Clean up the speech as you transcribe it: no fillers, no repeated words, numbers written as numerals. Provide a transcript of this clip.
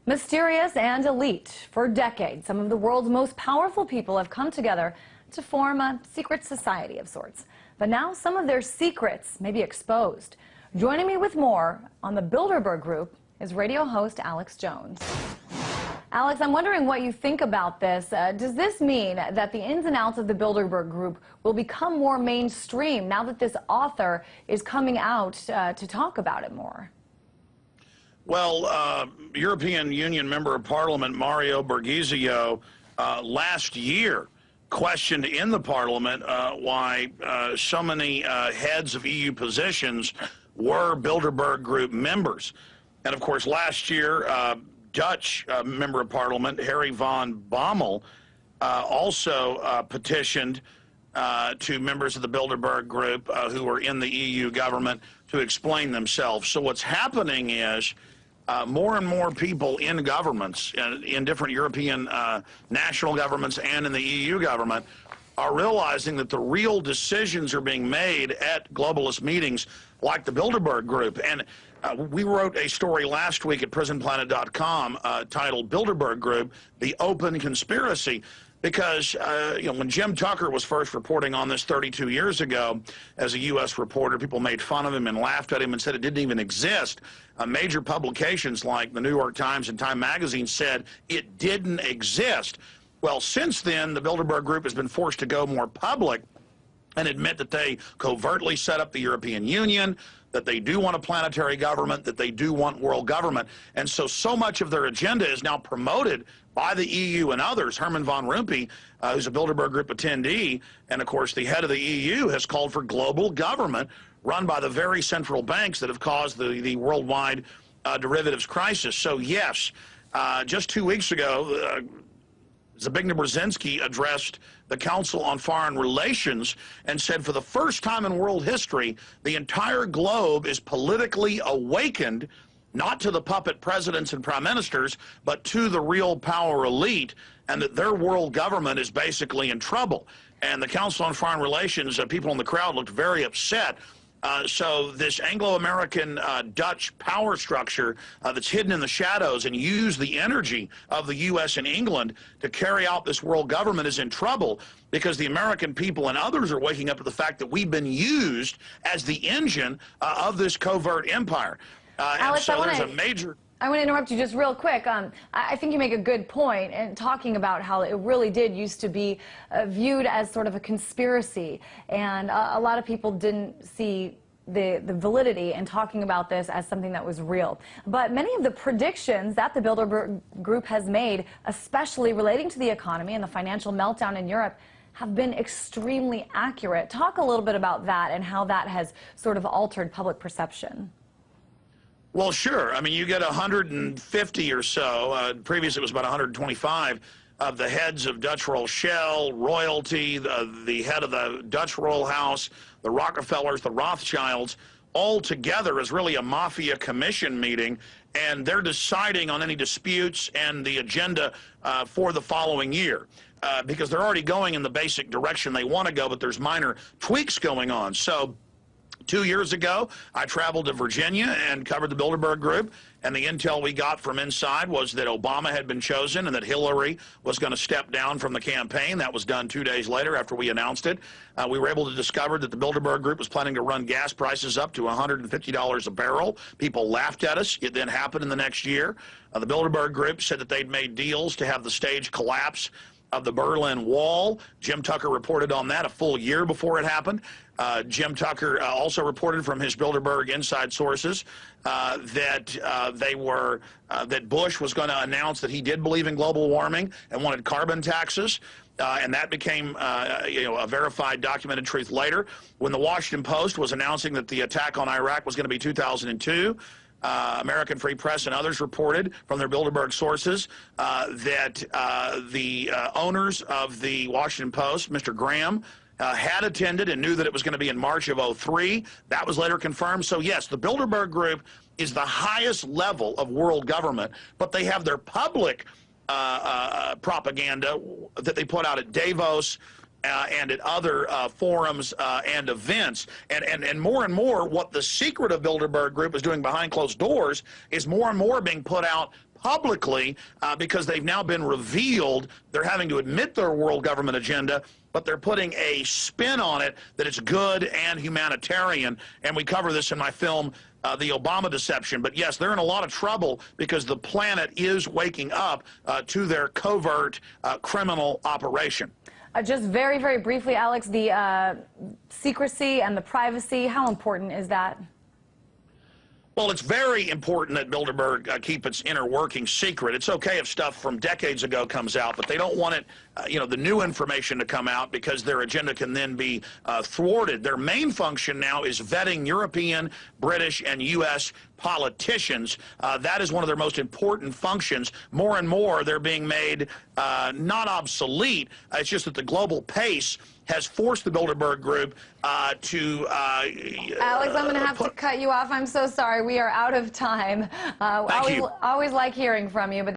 Mysterious and elite. For decades, some of the world's most powerful people have come together to form a secret society of sorts. But now some of their secrets may be exposed. Joining me with more on the Bilderberg Group is radio host Alex Jones. Alex, I'm wondering what you think about this. Does this mean that the ins and outs of the Bilderberg Group will become more mainstream now that this author is coming out to talk about it more? Well, European Union Member of Parliament Mario Borghezio last year questioned in the Parliament why so many heads of EU positions were Bilderberg Group members. And of course, last year, Dutch Member of Parliament Harry van Bommel also petitioned to members of the Bilderberg Group who were in the EU government to explain themselves. So what's happening is more and more people in governments, in different European national governments and in the EU government, are realizing that the real decisions are being made at globalist meetings like the Bilderberg Group. And we wrote a story last week at prisonplanet.com titled Bilderberg Group, The Open Conspiracy, because when Jim Tucker was first reporting on this 32 years ago as a U.S. reporter, people made fun of him and laughed at him and said it didn't even exist. Major publications like the New York Times and Time Magazine said it didn't exist. Well, since then, the Bilderberg Group has been forced to go more public and admit that they covertly set up the European Union, that they do want a planetary government, that they do want world government. And so much of their agenda is now promoted by the EU and others. Herman von Rompuy, who's a Bilderberg Group attendee, and of course the head of the EU, has called for global government run by the very central banks that have caused the worldwide derivatives crisis. So yes, just 2 weeks ago, Zbigniew Brzezinski addressed the Council on Foreign Relations and said for the first time in world history, the entire globe is politically awakened, not to the puppet presidents and prime ministers, but to the real power elite, and that their world government is basically in trouble. And the Council on Foreign Relations, people in the crowd looked very upset. So this Anglo-American Dutch power structure that's hidden in the shadows and used the energy of the U.S. and England to carry out this world government is in trouble because the American people and others are waking up to the fact that we've been used as the engine of this covert empire. Alex, and so there's a major... I want to interrupt you just real quick. I think you make a good point in talking about how it really did used to be viewed as sort of a conspiracy, and a lot of people didn't see the validity in talking about this as something that was real. But many of the predictions that the Bilderberg Group has made, especially relating to the economy and the financial meltdown in Europe, have been extremely accurate. Talk a little bit about that and how that has sort of altered public perception. Well, sure. I mean, you get 150 or so, previously it was about 125, of the heads of Dutch Royal Shell, royalty, the head of the Dutch Royal House, the Rockefellers, the Rothschilds, all together as really a mafia commission meeting, and they're deciding on any disputes and the agenda for the following year. Because they're already going in the basic direction they want to go, but there's minor tweaks going on. So 2 years ago, I traveled to Virginia and covered the Bilderberg Group, and the intel we got from inside was that Obama had been chosen and that Hillary was going to step down from the campaign. That was done 2 days later after we announced it. We were able to discover that the Bilderberg Group was planning to run gas prices up to $150 a barrel. People laughed at us. It then happened in the next year. The Bilderberg Group said that they'd made deals to have the staged collapse of the Berlin Wall. Jim Tucker reported on that a full year before it happened. Jim Tucker also reported from his Bilderberg inside sources that Bush was going to announce that he did believe in global warming and wanted carbon taxes. And that became a verified, documented truth later. When the Washington Post was announcing that the attack on Iraq was going to be 2002, American Free Press and others reported from their Bilderberg sources that the owners of the Washington Post, Mr. Graham, had attended and knew that it was going to be in March of '03. That was later confirmed. So yes, the Bilderberg Group is the highest level of world government, but they have their public propaganda that they put out at Davos and at other forums and events. And more, what the secret of Bilderberg Group is doing behind closed doors is more and more being put out publicly because they've now been revealed. They're having to admit their world government agenda, but they're putting a spin on it that it's good and humanitarian. And we cover this in my film, The Obama Deception. But yes, they're in a lot of trouble because the planet is waking up to their covert criminal operation. Just very, very briefly, Alex, the secrecy and the privacy, how important is that? Well, it's very important that Bilderberg keep its inner working secret. It's okay if stuff from decades ago comes out, but they don't want it, the new information to come out because their agenda can then be thwarted. Their main function now is vetting European, British, and U.S. politicians. That is one of their most important functions. More and more, they're being made not obsolete. It's just that the global pace has forced the Bilderberg Group to... Alex, I'm going to have to cut you off. I'm so sorry. We are out of time. Thank you. Always like hearing from you. But